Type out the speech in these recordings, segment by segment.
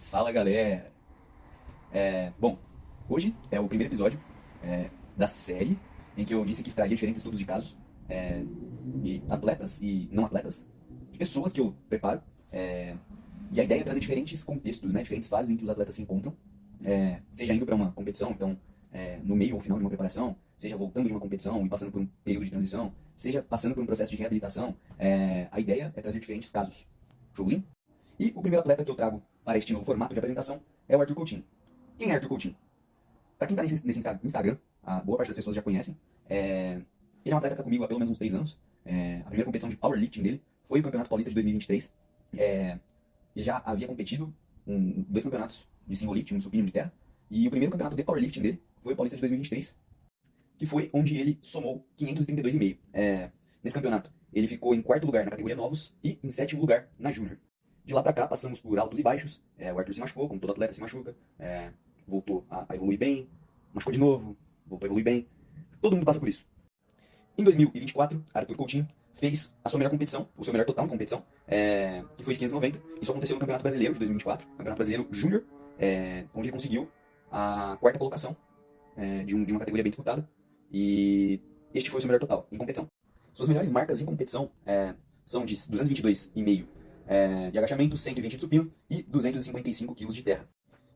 Fala galera! Bom, hoje é o primeiro episódio da série em que eu disse que traria diferentes estudos de casos de atletas e não atletas, de pessoas que eu preparo. E a ideia é trazer diferentes contextos, né, diferentes fases em que os atletas se encontram, seja indo para uma competição, então no meio ou final de uma preparação, seja voltando de uma competição e passando por um período de transição, seja passando por um processo de reabilitação. A ideia é trazer diferentes casos. Showzinho? E o primeiro atleta que eu trago para este novo formato de apresentação é o Arthur Coutinho. Quem é Arthur Coutinho? Para quem está nesse Instagram, a boa parte das pessoas já conhecem. Ele é um atleta que está comigo há pelo menos uns 3 anos. A primeira competição de powerlifting dele foi o Campeonato Paulista de 2023. Ele já havia competido em 2 campeonatos de single lifting, um de supino de terra. E o primeiro campeonato de powerlifting dele foi o Paulista de 2023, que foi onde ele somou 532,5. Nesse campeonato, ele ficou em 4º lugar na categoria novos e em 7º lugar na júnior. De lá pra cá, passamos por altos e baixos. O Arthur se machucou, como todo atleta se machuca. Voltou a evoluir bem, machucou de novo, voltou a evoluir bem. Todo mundo passa por isso. Em 2024, Arthur Coutinho fez a sua melhor competição, o seu melhor total em competição, que foi de 590. Isso aconteceu no Campeonato Brasileiro de 2024, Campeonato Brasileiro Júnior, onde ele conseguiu a 4ª colocação de uma categoria bem disputada. E este foi o seu melhor total em competição. Suas melhores marcas em competição são de 222,5 de agachamento, 120 de supino e 255 kg de terra.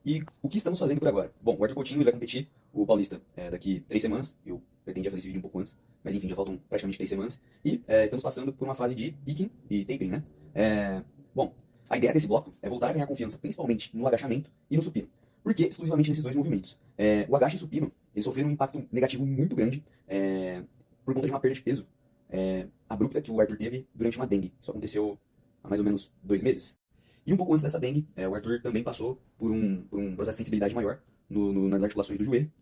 E o que estamos fazendo por agora? Bom, o Arthur Coutinho ele vai competir o Paulista daqui 3 semanas. Eu pretendia fazer esse vídeo um pouco antes, mas enfim, já faltam praticamente 3 semanas. E estamos passando por uma fase de picking e tapering, né? Bom, a ideia desse bloco é voltar a ganhar confiança, principalmente no agachamento e no supino. Por que exclusivamente nesses 2 movimentos? O agacha e o supino, eles sofreram um impacto negativo muito grande por conta de uma perda de peso abrupta que o Arthur teve durante uma dengue. Isso aconteceu há mais ou menos 2 meses. E um pouco antes dessa dengue, o Arthur também passou por um processo de sensibilidade maior nas articulações do joelho,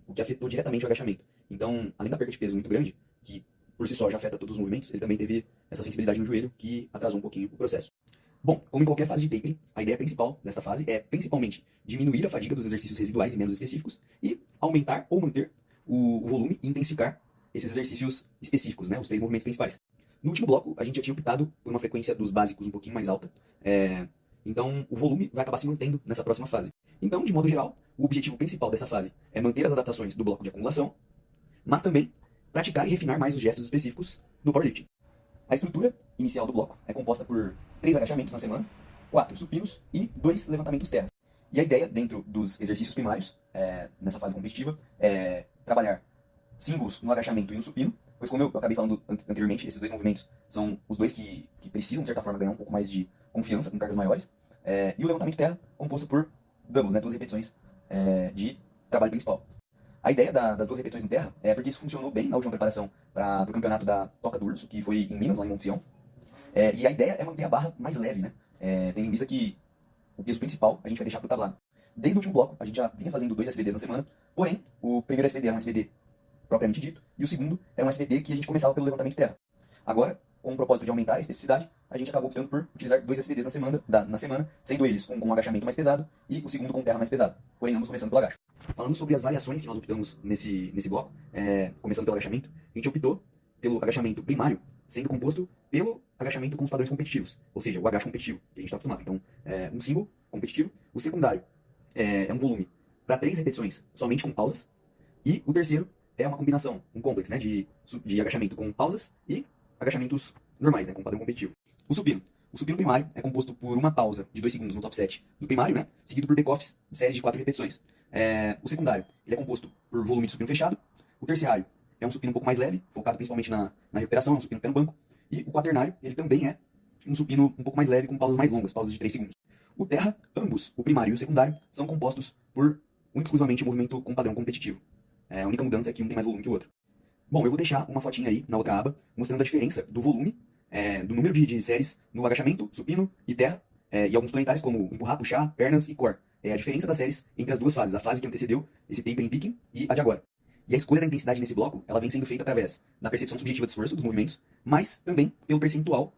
o que afetou diretamente o agachamento. Então, além da perda de peso muito grande, que por si só já afeta todos os movimentos, ele também teve essa sensibilidade no joelho, que atrasou um pouquinho o processo. Bom, como em qualquer fase de tapering, a ideia principal desta fase é principalmente diminuir a fadiga dos exercícios residuais e menos específicos e aumentar ou manter o volume e intensificar esses exercícios específicos, né, os 3 movimentos principais. No último bloco, a gente já tinha optado por uma frequência dos básicos um pouquinho mais alta, então o volume vai acabar se mantendo nessa próxima fase. Então, de modo geral, o objetivo principal dessa fase é manter as adaptações do bloco de acumulação, mas também praticar e refinar mais os gestos específicos do powerlifting. A estrutura inicial do bloco é composta por 3 agachamentos na semana, 4 supinos e 2 levantamentos terras. E a ideia, dentro dos exercícios primários, nessa fase competitiva, é trabalhar singles no agachamento e no supino, pois como eu acabei falando anteriormente, esses 2 movimentos são os 2 que precisam, de certa forma, ganhar um pouco mais de confiança com cargas maiores. E o levantamento terra composto por doubles, né, 2 repetições de trabalho principal. A ideia das 2 repetições no terra é porque isso funcionou bem na última preparação para o campeonato da Toca do Urso, que foi em Minas, lá em Monte Sião. E a ideia é manter a barra mais leve, né, tendo em vista que o peso principal a gente vai deixar para o tablado. Desde o último bloco, a gente já vinha fazendo 2 SBDs na semana, porém, o primeiro SBD era um SBD propriamente dito, e o segundo era um SBD que a gente começava pelo levantamento de terra. Agora, com o propósito de aumentar a especificidade, a gente acabou optando por utilizar 2 SBDs na semana, sendo eles um com agachamento mais pesado e o segundo com terra mais pesado, porém ambos começando pelo agacho. Falando sobre as variações que nós optamos nesse bloco, começando pelo agachamento, a gente optou pelo agachamento primário, sendo composto pelo agachamento com os padrões competitivos, ou seja, o agacho competitivo, que a gente está acostumado. Então, um single competitivo, o secundário é um volume para 3 repetições somente com pausas, e o terceiro é uma combinação, um complex, né, de agachamento com pausas e agachamentos normais, né, com padrão competitivo. O supino. O supino primário é composto por uma pausa de 2 segundos no top set do primário, né, seguido por back-offs de série de 4 repetições. O secundário ele é composto por volume de supino fechado. O terciário é um supino um pouco mais leve, focado principalmente na recuperação, é um supino pé no banco. E o quaternário, ele também é um supino um pouco mais leve, com pausas mais longas, pausas de 3 segundos. O terra, ambos, o primário e o secundário, são compostos por exclusivamente um movimento com padrão competitivo. A única mudança é que um tem mais volume que o outro. Bom, eu vou deixar uma fotinha aí na outra aba, mostrando a diferença do volume, do número de séries no agachamento, supino e terra, e alguns planetários como empurrar, puxar, pernas e core. A diferença das séries entre as 2 fases, a fase que antecedeu esse tapering picking e a de agora. E a escolha da intensidade nesse bloco, ela vem sendo feita através da percepção subjetiva de esforço dos movimentos, mas também pelo percentual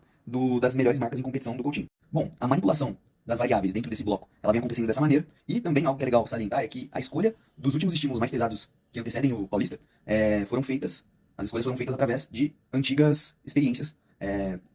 das melhores marcas em competição do Coutinho. Bom, a manipulação das variáveis dentro desse bloco, ela vem acontecendo dessa maneira, e também algo que é legal salientar é que a escolha dos últimos estímulos mais pesados que antecedem o Paulista as escolhas foram feitas através de antigas experiências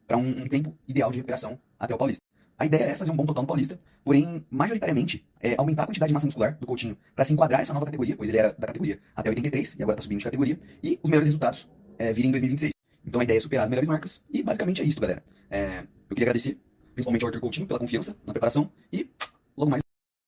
para um tempo ideal de recuperação até o Paulista. A ideia é fazer um bom total no Paulista, porém, majoritariamente, aumentar a quantidade de massa muscular do Coutinho para se enquadrar essa nova categoria, pois ele era da categoria até 83 e agora está subindo de categoria, e os melhores resultados virem em 2026. Então a ideia é superar as melhores marcas, e basicamente é isso, galera. Eu queria agradecer, principalmente ao Arthur Coutinho, pela confiança na preparação, e logo mais.